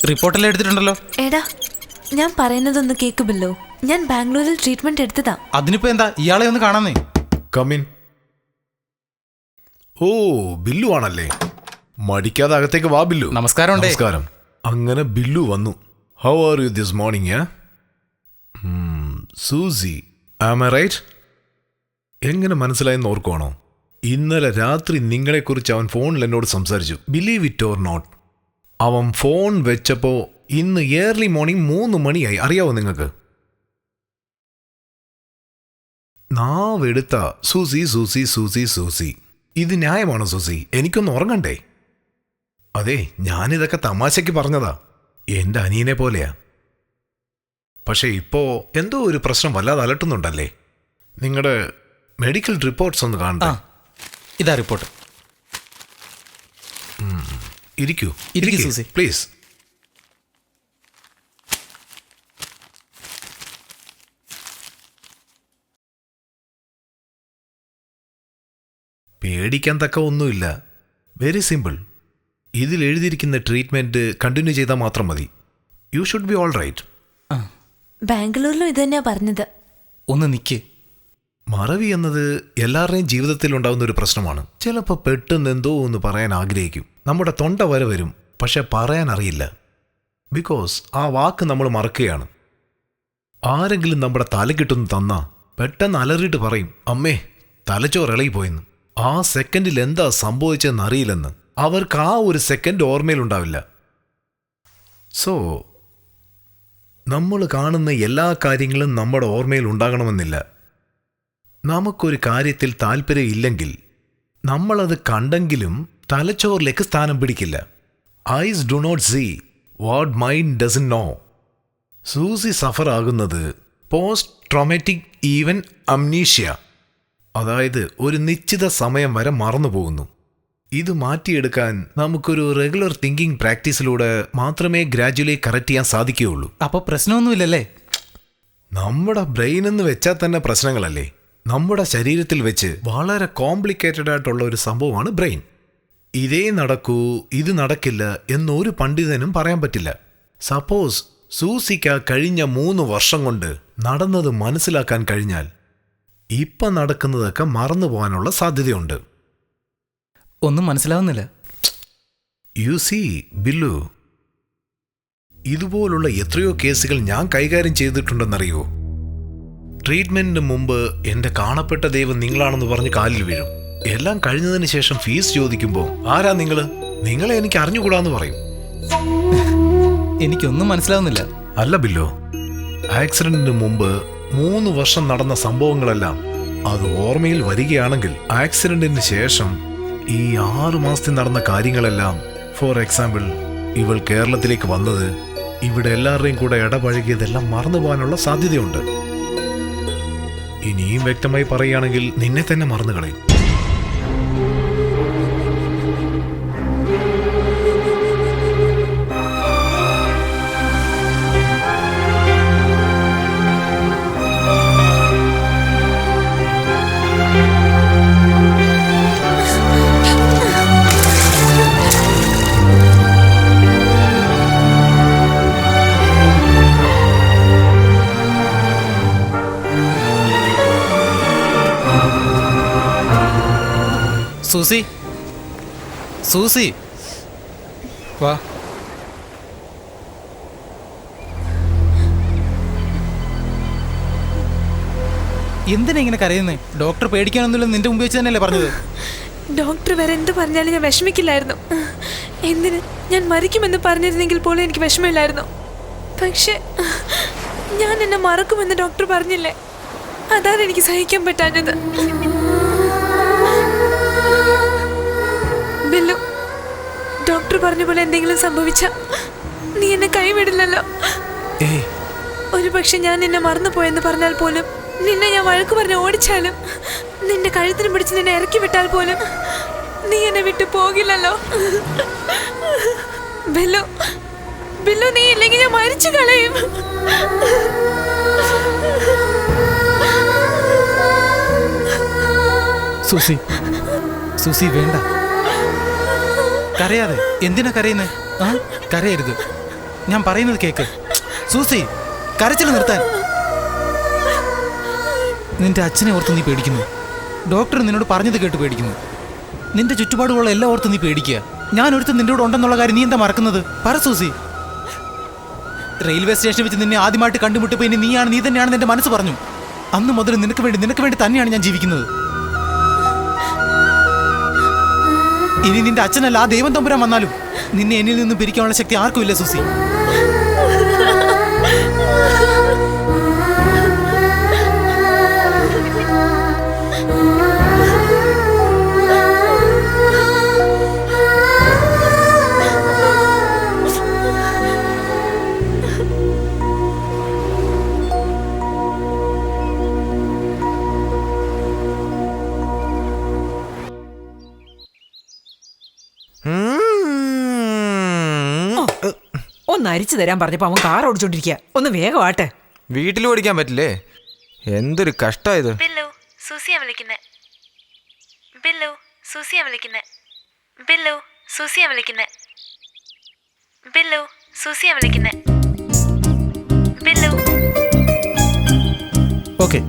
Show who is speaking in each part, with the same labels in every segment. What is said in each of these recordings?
Speaker 1: റിപ്പോർട്ടെല്ലാം എടുത്തിട്ടുണ്ടല്ലോ.
Speaker 2: എടാ, ഞാൻ പറയുന്നതൊന്ന് കേൾക്കുമല്ലോ. ഞാൻ ബാംഗ്ലൂരിൽ ട്രീറ്റ്മെന്റ് എടുത്തതാ.
Speaker 1: അതിനിപ്പോ എന്താ, ഇയാളെ ഒന്ന് കാണാന്നേ.
Speaker 3: കമിൻ. ഓ, ബില്ലു ആണല്ലേ? മടിക്കാതെ അകത്തേക്ക് വാ ബില്ലു.
Speaker 1: നമസ്കാരം.
Speaker 3: നമസ്കാരം. അങ്ങനെ ബില്ലു വന്നു. How are you this morning? Susie, am I right? എങ്ങനെ മനസ്സിലായെന്ന് ഓർക്കുവാണോ? ഇന്നലെ രാത്രി നിങ്ങളെക്കുറിച്ച് അവൻ ഫോണിൽ എന്നോട് സംസാരിച്ചു. ബിലീവ് ഇറ്റ് ഓർ നോട്ട്, അവൻ ഫോൺ വെച്ചപ്പോ ഇന്ന് ഏർലി മോർണിംഗ് 3 മണിയായി. അറിയാവോ നിങ്ങൾക്ക്? നാവെടുത്ത സൂസി സൂസി സൂസി സൂസി. ഇത് ന്യായമാണോ സൂസി? എനിക്കൊന്ന് ഉറങ്ങണ്ടേ? അതെ, ഞാനിതൊക്കെ തമാശയ്ക്ക് പറഞ്ഞതാ. എന്റെ അനിയനെ പോലെയാ. പക്ഷെ ഇപ്പോ എന്തോ ഒരു പ്രശ്നം വല്ലാതെ അലട്ടുന്നുണ്ടല്ലേ? നിങ്ങളുടെ മെഡിക്കൽ റിപ്പോർട്ട്സ് ഒന്ന് കാണട്ടെ.
Speaker 1: ഇതാ റിപ്പോർട്ട്.
Speaker 3: ഇരിക്കൂ
Speaker 1: സൂസി,
Speaker 3: പ്ലീസ്. പേടിക്കാൻ തക്ക ഒന്നുമില്ല. Very simple. ഇതിൽ എഴുതിയിരിക്കുന്ന ട്രീറ്റ്മെന്റ് കണ്ടിന്യൂ ചെയ്താൽ മാത്രം മതി. You should be all right.
Speaker 2: ബാംഗ്ലൂരിലും ഇത് തന്നെയാ പറഞ്ഞത്.
Speaker 1: ഒന്ന് നിക്ക്.
Speaker 3: മറവി എന്നത് എല്ലാവരുടെയും ജീവിതത്തിൽ ഉണ്ടാകുന്ന ഒരു പ്രശ്നമാണ്. ചിലപ്പോൾ പെട്ടെന്ന് എന്തോ ഒന്ന് പറയാൻ ആഗ്രഹിക്കും. നമ്മുടെ തൊണ്ട വരെ വരും, പക്ഷെ പറയാൻ അറിയില്ല. ബിക്കോസ് ആ വാക്ക് നമ്മൾ മറക്കുകയാണ്. ആരെങ്കിലും നമ്മുടെ തലക്കിട്ടൊന്ന് തന്നാ പെട്ടെന്ന് അലറിയിട്ട് പറയും, അമ്മേ തലച്ചോറ് ഇളകിപ്പോയെന്ന്. ആ സെക്കൻഡിൽ എന്താ സംഭവിച്ചതെന്ന് അറിയില്ലെന്ന്. അവർക്ക് ആ ഒരു സെക്കൻഡ് ഓർമ്മയിലുണ്ടാവില്ല. സോ നമ്മൾ കാണുന്ന എല്ലാ കാര്യങ്ങളും നമ്മുടെ ഓർമ്മയിൽ ഉണ്ടാകണമെന്നില്ല. നമുക്കൊരു കാര്യത്തിൽ താല്പര്യം ഇല്ലെങ്കിൽ നമ്മളത് കണ്ടെങ്കിലും തലച്ചോറിലേക്ക് സ്ഥാനം പിടിക്കില്ല. Eyes do not see what mind doesn't know. Susie suffer ആകുന്നത് പോസ്റ്റ് ട്രോമാറ്റിക് ഈവൻ അംനീഷ്യ, അതായത് ഒരു നിശ്ചിത സമയം വരെ മറന്നുപോകുന്നു. ഇത് മാറ്റിയെടുക്കാൻ നമുക്കൊരു റെഗുലർ തിങ്കിങ് പ്രാക്ടീസിലൂടെ മാത്രമേ ഗ്രാജുവലി കറക്റ്റ് ചെയ്യാൻ സാധിക്കുകയുള്ളൂ.
Speaker 1: അപ്പൊ പ്രശ്നമൊന്നുമില്ലല്ലേ?
Speaker 3: നമ്മുടെ ബ്രെയിൻ എന്ന് വെച്ചാൽ തന്നെ പ്രശ്നങ്ങളല്ലേ. നമ്മുടെ ശരീരത്തിൽ വെച്ച് വളരെ കോംപ്ലിക്കേറ്റഡ് ആയിട്ടുള്ള ഒരു സംഭവമാണ് ബ്രെയിൻ. ഇതേ നടക്കൂ, ഇത് നടക്കില്ല എന്നൊരു പണ്ഡിതനും പറയാൻ പറ്റില്ല. സപ്പോസ് സൂസിക്ക കഴിഞ്ഞ 3 വർഷം കൊണ്ട് നടന്നത് മനസ്സിലാക്കാൻ കഴിഞ്ഞാൽ ഇപ്പം നടക്കുന്നതൊക്കെ മറന്നു പോകാനുള്ള സാധ്യതയുണ്ട്.
Speaker 1: ഒന്നും മനസ്സിലാവുന്നില്ല.
Speaker 3: യു സീ ബില്ലു, ഇതുപോലുള്ള എത്രയോ കേസുകൾ ഞാൻ കൈകാര്യം ചെയ്തിട്ടുണ്ടെന്നറിയോ? ട്രീറ്റ്മെന്റിന് മുമ്പ് എന്റെ കാണപ്പെട്ട ദൈവം നിങ്ങളാണെന്ന് പറഞ്ഞ് കാലിൽ വീഴും. എല്ലാം കഴിഞ്ഞതിന് ശേഷം ഫീസ് ചോദിക്കുമ്പോൾ ആരാ നിങ്ങളെ എനിക്ക് അറിഞ്ഞുകൂടാന്ന് പറയും.
Speaker 1: എനിക്കൊന്നും മനസ്സിലാവുന്നില്ല.
Speaker 3: അല്ല ബില്ലോ, ആക്സിഡന്റിന് മുമ്പ് 3 വർഷം നടന്ന സംഭവങ്ങളെല്ലാം അത് ഓർമ്മയിൽ വരികയാണെങ്കിൽ ആക്സിഡന്റിന് ശേഷം ഈ 6 മാസത്തിൽ നടന്ന കാര്യങ്ങളെല്ലാം, ഫോർ എക്സാമ്പിൾ ഇവൾ കേരളത്തിലേക്ക് വന്നത്, ഇവിടെ എല്ലാവരുടെയും കൂടെ ഇടപഴകിയതെല്ലാം മറന്നു പോകാനുള്ള സാധ്യതയുണ്ട്. ഇനിയും വ്യക്തമായി പറയുകയാണെങ്കിൽ നിന്നെ തന്നെ മറന്നു കളയും.
Speaker 1: സൂസി, സൂസി വാ. എന്തിനാ ഇങ്ങനെ കരയുന്നേ? ഡോക്ടർ പേടിക്കാനൊന്നുമില്ല, നിന്റെ മുമ്പ് വെച്ച് തന്നെയല്ലേ പറഞ്ഞത്.
Speaker 2: ഡോക്ടർ വേറെ എന്ത് പറഞ്ഞാലും ഞാൻ വിഷമിക്കില്ലായിരുന്നു. എന്തിന്, ഞാൻ മരിക്കുമെന്ന് പറഞ്ഞിരുന്നെങ്കിൽ പോലും എനിക്ക് വിഷമമില്ലായിരുന്നു. പക്ഷെ ഞാൻ എന്നെ മറക്കുമെന്ന് ഡോക്ടർ പറഞ്ഞില്ലേ, അതാണ് എനിക്ക് സഹിക്കാൻ പറ്റാഞ്ഞത്. ബില്ലു, ഡോക്ടർ പറഞ്ഞ പോലെ എന്തെങ്കിലും സംഭവിച്ച നീ എന്നെ കൈവിടില്ലല്ലോ. ഒരു പക്ഷെ ഞാൻ നിന്നെ മറന്നുപോയെന്ന് പറഞ്ഞാൽ പോലും, നിന്നെ ഞാൻ വഴക്ക് പറഞ്ഞ് ഓടിച്ചാലും, നിന്റെ കഴുത്തിന് പിടിച്ച് നിന്നെ ഇറക്കി വിട്ടാൽ പോലും നീ എന്നെ വിട്ടു പോകില്ലല്ലോ. ബില്ലു, ബില്ലു, നീ ഇല്ലെങ്കിൽ ഞാൻ മരിച്ചു കളയും.
Speaker 1: സൂസി, സൂസി വേണ്ട, കരയാതെ. എന്തിനാ കരയുന്നേ? കരയരുത്. ഞാൻ പറയുന്നത് കേക്ക്. സൂസി, കരച്ചിൽ നിർത്താൻ. നിന്റെ അച്ഛനെ ഓർത്ത് നീ പേടിക്കുന്നു. ഡോക്ടർ നിന്നോട് പറഞ്ഞത് കേട്ട് പേടിക്കുന്നു. നിന്റെ ചുറ്റുപാടുള്ള എല്ലാം ഓർത്ത് നീ പേടിക്കുക. ഞാൻ ഒരുത്ത് നിന്റെ കൂടെ ഉണ്ടെന്നുള്ള കാര്യം നീ എന്താ മറക്കുന്നത്? പറ സൂസി. റെയിൽവേ സ്റ്റേഷനിൽ വെച്ച് നിന്നെ ആദ്യമായിട്ട് കണ്ടുമുട്ടിയപ്പോൾ ഇനി നീ തന്നെയാണെന്ന് എന്റെ മനസ്സ് പറഞ്ഞു. അന്ന് മുതൽ നിനക്ക് വേണ്ടി തന്നെയാണ് ഞാൻ ജീവിക്കുന്നത്. ഇനി നിന്റെ അച്ഛനല്ല ആ ദൈവം തമ്പുരാൻ വന്നാലും നിന്നെ എന്നിൽ നിന്നും പിരിക്കാനുള്ള ശക്തി ആർക്കുമില്ല സൂസി.
Speaker 4: ഒന്ന് അരിച്ചു തരാൻ പറഞ്ഞപ്പോ അവൻ കാർ ഓടിച്ചോണ്ടിരിക്കുക. ഒന്ന് വേഗമാട്ടെ.
Speaker 5: വീട്ടിൽ ഓടിക്കാൻ പറ്റില്ലേ? എന്തൊരു കഷ്ടമായത്.
Speaker 2: ബില്ലു, സൂസിയാ വിളിക്കുന്നെ. ബില്ലു, സൂസിയാ വിളിക്കുന്നെ. ബില്ലു, സൂസിയാ വിളിക്കുന്നെ. ബില്ലു, സൂസിയാ വിളിക്കുന്നെ. ബില്ലു.
Speaker 1: ഓക്കെ,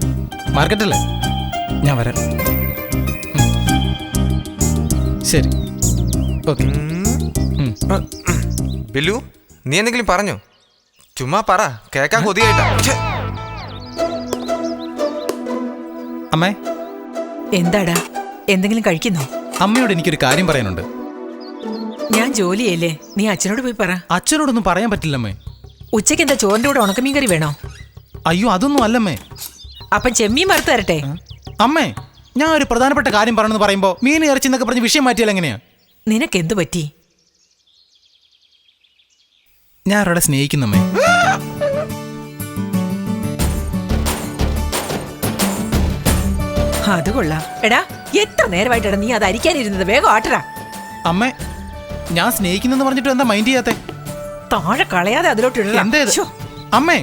Speaker 1: മാർക്കറ്റല്ലേ? ഞാൻ വരാം. ശരി, ഓക്കെ.
Speaker 5: ബില്ലു, നീ എന്തെങ്കിലും പറഞ്ഞോ? ചുമ്മാ പറ, കേക്കാൻ കൊതിയായിട്ടാ.
Speaker 1: അമ്മേ.
Speaker 4: എന്താടാ, എന്തെങ്കിലും കഴിക്കുന്നോ?
Speaker 1: അമ്മയോട് എനിക്കൊരു കാര്യം പറയാനുണ്ട്.
Speaker 4: ഞാൻ ജോലിയല്ലേ, നീ അച്ഛനോട് പോയി പറ.
Speaker 1: അച്ഛനോടൊന്നും പറയാൻ പറ്റില്ലമ്മേ.
Speaker 4: ഉച്ചയ്ക്ക് എന്താ ചോറിന്റെ കൂടെ ഉണക്കമീൻ കറി വേണോ?
Speaker 1: അയ്യോ, അതൊന്നും അല്ലമ്മേ.
Speaker 4: അപ്പം ചെമ്മീൻ വറുത്ത് തരട്ടെ?
Speaker 1: അമ്മേ, ഞാൻ ഒരു പ്രധാനപ്പെട്ട കാര്യം പറയണമെന്ന് പറയുമ്പോ മീൻ ഇറച്ചി എന്നൊക്കെ പറഞ്ഞ് വിഷയം മാറ്റിയാൽ എങ്ങനെയാ?
Speaker 4: നിനക്കെന്ത് പറ്റി?
Speaker 1: ഞാൻ അവരോടെ സ്നേഹിക്കുന്നമ്മേ.
Speaker 4: അത് കൊള്ളാം. എടാ, എത്ര നേരമായിട്ടാണ് നീ അത് അരിക്കാനിരുന്നത്? വേഗം ആട്ടടാ.
Speaker 1: അമ്മേ, ഞാൻ സ്നേഹിക്കുന്നെന്ന് പറഞ്ഞിട്ട് എന്താ മൈൻഡ് ചെയ്യാത്തെ?
Speaker 4: താഴെ കളയാതെ അതിലോട്ട് ഇടണം.
Speaker 1: എന്താ ഇത്? അമ്മേ,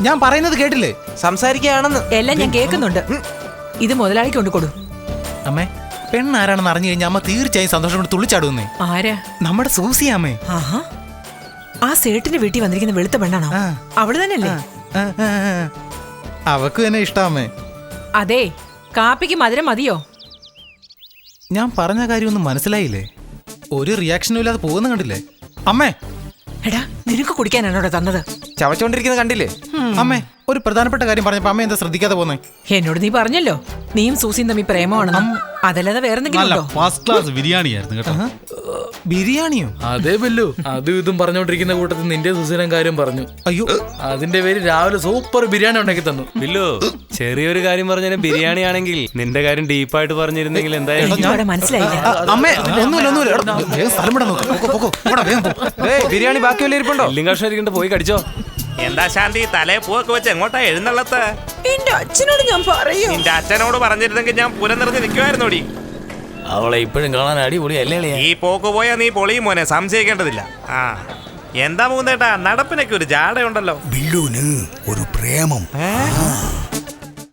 Speaker 1: ഞാൻ പറയുന്നത് കേട്ടില്ലേ?
Speaker 5: സംസാരിക്കുകയാണെന്ന്.
Speaker 4: എല്ലാം ഞാൻ കേൾക്കുന്നുണ്ട്. ഇത് മുതലാളിക്ക് കൊണ്ട് കൊടു.
Speaker 1: അമ്മേ, പെണ്ണാരാണെന്ന് അറിഞ്ഞു കഴിഞ്ഞാൽ അമ്മ തീർച്ചയായും സന്തോഷം കൊണ്ട് തുള്ളിച്ചാടുന്നേ.
Speaker 4: ആരാ?
Speaker 1: നമ്മുടെ സൂസിയാമ്മേ.
Speaker 4: ആഹാ, ആ സേട്ടിന്റെ വീട്ടിൽ വന്നിരിക്കുന്ന വെളുത്ത പെണ്ണാണോ? അവള് തന്നെയല്ലേ?
Speaker 1: അവക്ക് തന്നെ ഇഷ്ടാമേ.
Speaker 4: അതെ, കാപ്പിക്ക് മധുരം മതിയോ?
Speaker 1: ഞാൻ പറഞ്ഞ കാര്യമൊന്നും മനസ്സിലായില്ലേ? ഒരു റിയാക്ഷനും ഇല്ലാതെ പോകുന്ന കണ്ടില്ലേ അമ്മേ?
Speaker 4: എടാ, നിനക്ക് കുടിക്കാനാണോ തന്നത്?
Speaker 5: ചവച്ചോണ്ടിരിക്കുന്നത് കണ്ടില്ലേ?
Speaker 1: അമ്മേ, ഒരു പ്രധാനപ്പെട്ട കാര്യം പറഞ്ഞപ്പോ അമ്മ എന്താ ശ്രദ്ധിക്കാതെ പോന്നേ?
Speaker 4: എന്നോട് നീ പറഞ്ഞല്ലോ നീയും സൂസിയും തമ്മിൽ പ്രേമമാണെന്ന്. അതല്ലാതെ വേറെ എന്തെങ്കിലും ഉണ്ടോ?
Speaker 6: ഫസ്റ്റ് ക്ലാസ് ബിരിയാണിയായിരുന്നു കേട്ടോ.
Speaker 1: ബിരിയാണിയോ?
Speaker 6: അതേ ബില്ലു, അതും ഇതും പറഞ്ഞോണ്ടിരിക്കുന്ന കൂട്ടത്തിൽ നിന്റെ സുസീനം കാര്യം പറഞ്ഞു.
Speaker 1: അയ്യോ,
Speaker 6: അതിന്റെ പേര് രാവിലെ സൂപ്പർ ബിരിയാണി ഉണ്ടാക്കി തന്നു.
Speaker 7: ബില്ലു, ചെറിയൊരു കാര്യം പറഞ്ഞാലും ബിരിയാണി ആണെങ്കിൽ നിന്റെ കാര്യം ഡീപ്പായിട്ട് പറഞ്ഞിരുന്നെങ്കിൽ എന്തായാലും.
Speaker 4: എനിക്കവിടെ മനസ്സിലായില്ല.
Speaker 1: അമ്മേ, ഒന്നുമില്ല. വേഗം സ്ഥലം വിടാൻ നോക്ക്. പോ. വേഗം പോ.
Speaker 5: ബിരിയാണി ബാക്കി വല്ല ഇരിപ്പുണ്ടോ?
Speaker 7: എല്ലും കഷ്ണം ഇരിക്കണ്ട, പോയി കടിച്ചോ.
Speaker 8: എന്താ ശാന്തി, തലേ പൂവൊക്കെ വെച്ച് എങ്ങോട്ടാ എഴുന്നള്ളത്ത്?
Speaker 4: എന്റെ അച്ഛനോട് ഞാൻ പറയൂ.
Speaker 8: നിന്റെ അച്ഛനോട് പറഞ്ഞിരുന്നെങ്കിൽ ഞാൻ പുരനിറഞ്ഞ് നിൽക്കുമായിരുന്നോടി.
Speaker 7: അവളെ ഇപ്പോഴും കാണാൻ അടിപൊളി അല്ലേ?
Speaker 8: ഈ പോക്ക് പോയാ നീ പൊളിയും മോനെ, സംശയിക്കേണ്ടതില്ല. ആ, എന്താ മൂന്നേട്ടാ, നടപ്പിനൊക്കെ ഒരു ജാടയുണ്ടല്ലോ.
Speaker 9: ബില്ലുവിന് ഒരു പ്രേമം.